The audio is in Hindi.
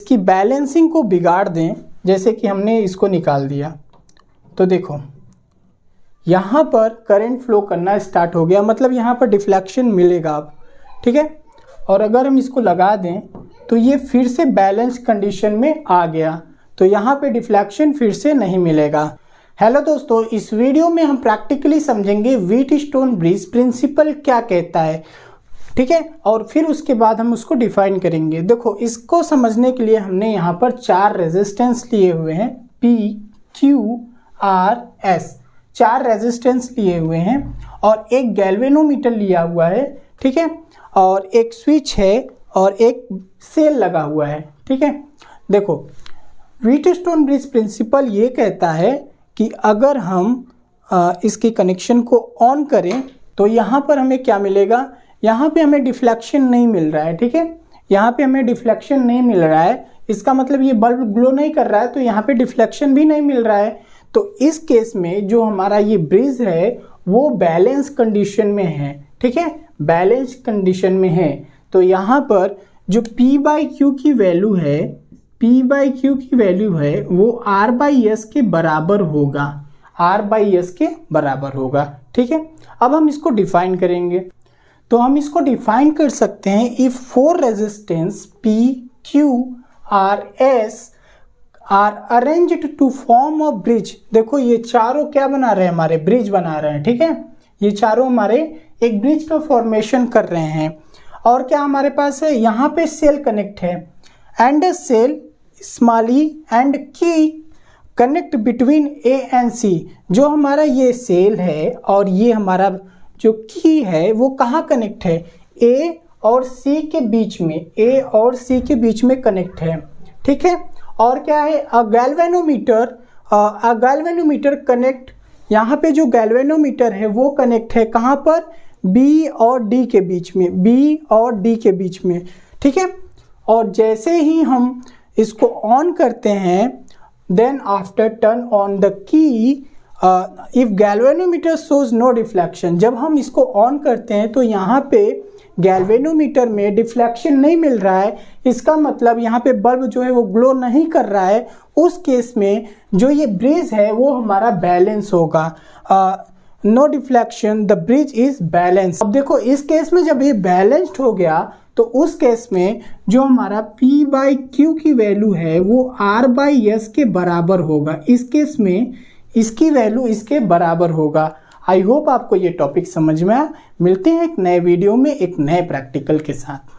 इसकी बैलेंसिंग को बिगाड़ दें, जैसे कि हमने इसको निकाल दिया, तो देखो यहाँ पर करंट फ्लो करना स्टार्ट हो गया, मतलब यहाँ पर डिफ्लेक्शन मिलेगा अब, ठीक है। और अगर हम इसको लगा दें तो ये फिर से बैलेंस कंडीशन में आ गया, तो यहाँ पे डिफ्लेक्शन फिर से नहीं मिलेगा। हेलो दोस्तों, इस वीडियो में हम प्रैक्टिकली समझेंगे व्हीटस्टोन ब्रिज प्रिंसिपल क्या कहता है, ठीक है, और फिर उसके बाद हम उसको डिफाइन करेंगे। देखो, इसको समझने के लिए हमने यहाँ पर 4 रेजिस्टेंस लिए हुए हैं, P, Q, R, S, 4 resistance लिए हुए हैं और एक गैल्वेनोमीटर लिया हुआ है, ठीक है, और एक स्विच है और एक सेल लगा हुआ है, ठीक है। देखो, व्हीटस्टोन ब्रिज प्रिंसिपल ये कहता है कि अगर हम इसके कनेक्शन को ऑन करें तो यहाँ पर हमें क्या मिलेगा, यहाँ पे हमें डिफ्लेक्शन नहीं मिल रहा है, ठीक है, यहाँ पे हमें डिफ्लेक्शन नहीं मिल रहा है, इसका मतलब ये बल्ब ग्लो नहीं कर रहा है, तो यहाँ पे डिफ्लेक्शन भी नहीं मिल रहा है। तो इस केस में जो हमारा ये ब्रिज है वो बैलेंस कंडीशन में है, ठीक है, बैलेंस कंडीशन में है। तो यहाँ पर जो P/Q की वैल्यू है, P/Q की वैल्यू है वो R/S के बराबर होगा, R/S के बराबर होगा, ठीक है। अब हम इसको डिफाइन करेंगे, तो हम इसको डिफाइन कर सकते हैं, if 4 resistance P, Q, R, S are arranged to form a bridge. देखो, ये चारों क्या बना रहे हैं, हमारे ब्रिज बना रहे हैं, ठीक है, ये चारों हमारे एक ब्रिज का फॉर्मेशन कर रहे हैं। और क्या हमारे पास है, यहाँ पे सेल कनेक्ट है, and a cell small e and key connect between A and C. जो हमारा ये सेल है और ये हमारा जो की है वो कहाँ कनेक्ट है, ए और सी के बीच में, ए और सी के बीच में कनेक्ट है, ठीक है। और क्या है, अ गैल्वेनोमीटर कनेक्ट, यहाँ पे जो गैल्वेनोमीटर है वो कनेक्ट है कहाँ पर, बी और डी के बीच में, बी और डी के बीच में, ठीक है। और जैसे ही हम इसको ऑन करते हैं, then after turn on the key, if galvanometer shows no deflection, जब हम इसको ऑन करते हैं तो यहाँ पे गैल्वेनोमीटर में डिफ्लेक्शन नहीं मिल रहा है, इसका मतलब यहाँ पे बल्ब जो है वो ग्लो नहीं कर रहा है। उस केस में जो ये ब्रिज है वो हमारा बैलेंस होगा, no deflection, the bridge is balance. अब देखो, इस केस में जब ये बैलेंस्ड हो गया तो उस केस में जो हमारा P/Q की वैल्यू है वो R/S के बराबर होगा। इस केस में इसकी वैल्यू इसके बराबर होगा। आई होप आपको ये टॉपिक समझ में आया। मिलते हैं एक नए वीडियो में एक नए प्रैक्टिकल के साथ।